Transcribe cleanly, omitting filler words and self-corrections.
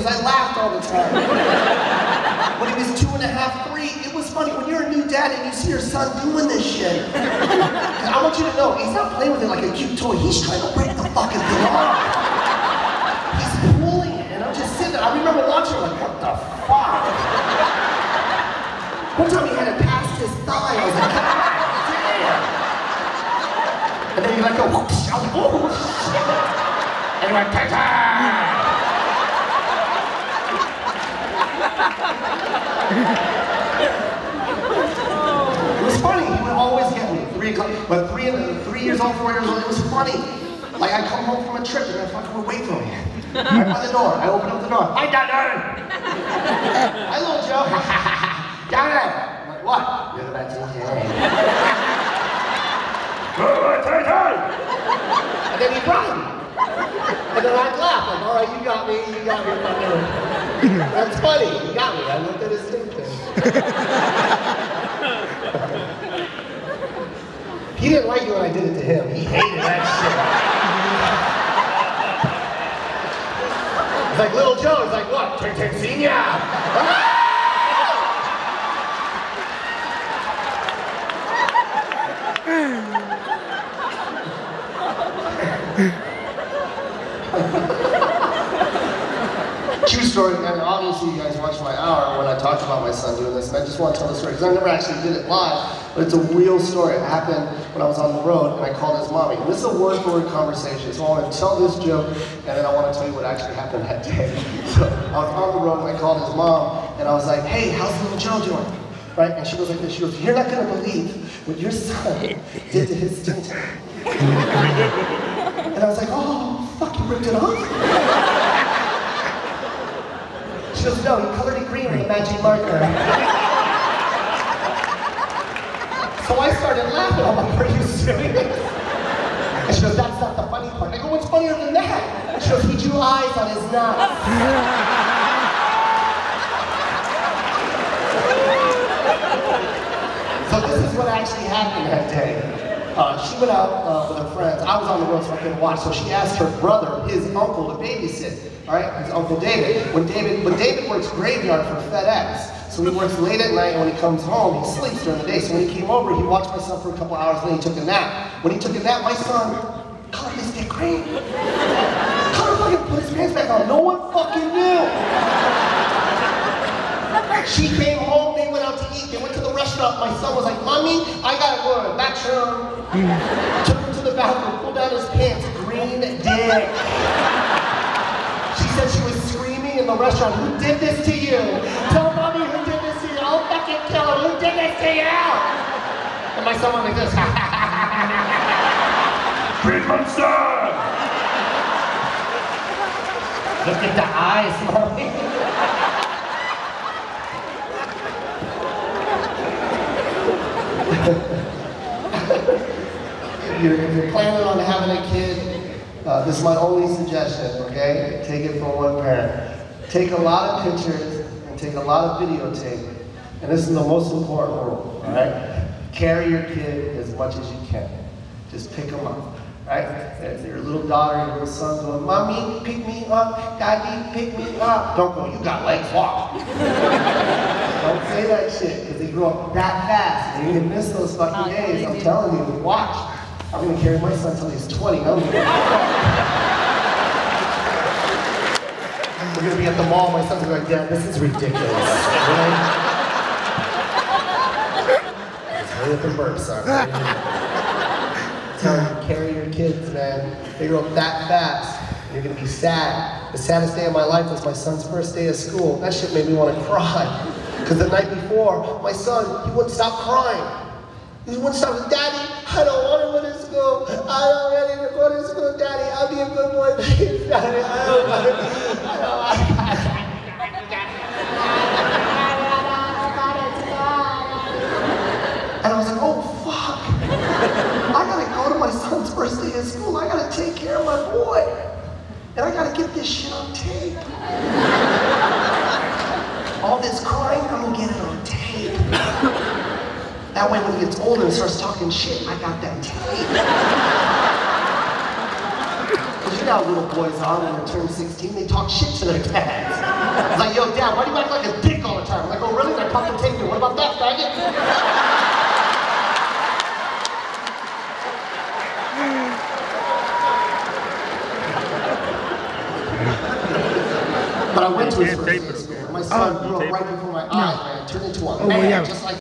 because I laughed all the time. When he was 2.5, 3, it was funny. When you're a new dad and you see your son doing this shit, I want you to know, he's not playing with it like a cute toy. He's trying to break the fucking thing off. He's pulling it, and I'm just sitting there. I remember watching like, what the fuck? One time he had it past his thigh. I was like, God damn. And then he like go, whoosh. I was like, oh shit. And he went, ta-ta. It was funny. He would always get me. 3 o'clock, but 3 years old, 4 years old. It was funny. Like I'd come home from a trip and I fucking would wait for me. Right by the door. I open up the door. Hi, Dad. Hi, little Joe. Dad. I'm like, what? You're the best today. And then he'd run. And then I'd laugh, like, all right, you got me, That's funny, you got me, I looked at his toothpick. He didn't like it when I did it to him. He hated that shit. It's like little Joe, he's like, what? Turn senior. True story, and obviously you guys watched my hour when I talked about my son doing this, and I just want to tell the story, because I never actually did it live, but it's a real story. It happened when I was on the road, and I called his mommy. And this is a word-for-word conversation, so I want to tell this joke, and then I want to tell you what actually happened that day. So I was on the road, and I called his mom, and I was like, hey, how's little Joe doing? Right? And she goes like this, she goes, you're not going to believe what your son did to his stint. And I was like, oh, fuck, you ripped it off? She goes, no, he colored it green with a magic marker. So I started laughing. I'm like, are you serious? And she goes, that's not the funny part. I go, what's funnier than that? She goes, he drew eyes on his nuts. So this is what actually happened that day. She went out with her friends. I was on the road, so I couldn't watch. So she asked her brother, his uncle, to babysit. All right, his uncle David. When David works graveyard for FedEx, so he works late at night. And when he comes home, he sleeps during the day. So when he came over, he watched my son for a couple hours. Then he took a nap. When he took a nap, my son colored his dick green. Fucking put his pants back on. No one fucking knew. She came home. They went out to eat. They went to the restaurant. My son was like, Mommy, I gotta go to the bathroom. Took him to the bathroom, pulled down his pants, green dick. She said she was screaming in the restaurant, who did this to you? Tell Mommy who did this to you. I'll fucking kill her. Who did this to you? And my son went like this. Green monster! Look at the eyes, Mommy. If you're planning on having a kid, this is my only suggestion, okay? Take it from one parent. Take a lot of pictures and take a lot of videotape. And this is the most important rule, all right? Carry your kid as much as you can. Just pick them up, right? If your little daughter, your little son going, Mommy, pick me up. Daddy, pick me up. Don't go, you got legs, walk. Don't say that shit, because they grow up that fast. And you're going to miss those fucking days. I'm telling you, watch. I'm going to carry my son until he's 20. We're going to be at the mall. My son's going to be like, Dad, this is ridiculous. It's really the burp, son. Tell them, carry your kids, man. They grow up that fast. You're going to be sad. The saddest day of my life was my son's first day of school. That shit made me want to cry. Because the night before, my son, he wouldn't stop crying. He wouldn't stop. Daddy, I don't want to go to school. I'm not ready to go to school, Daddy. I'll be a good boy. Daddy, I don't want to. And I was like, oh, fuck. I gotta go to my son's first day of school. I gotta take care of my boy. And I gotta get this shit on tape. All this crying, I'm gonna get it on tape. That way when he gets older and starts talking shit, I got that tape. Because you know how little boys are when they turn 16, they talk shit to their dads. front back, faggot. But I went to his first day of school. My son grew up right before my eyes, man. Turned into a man, just like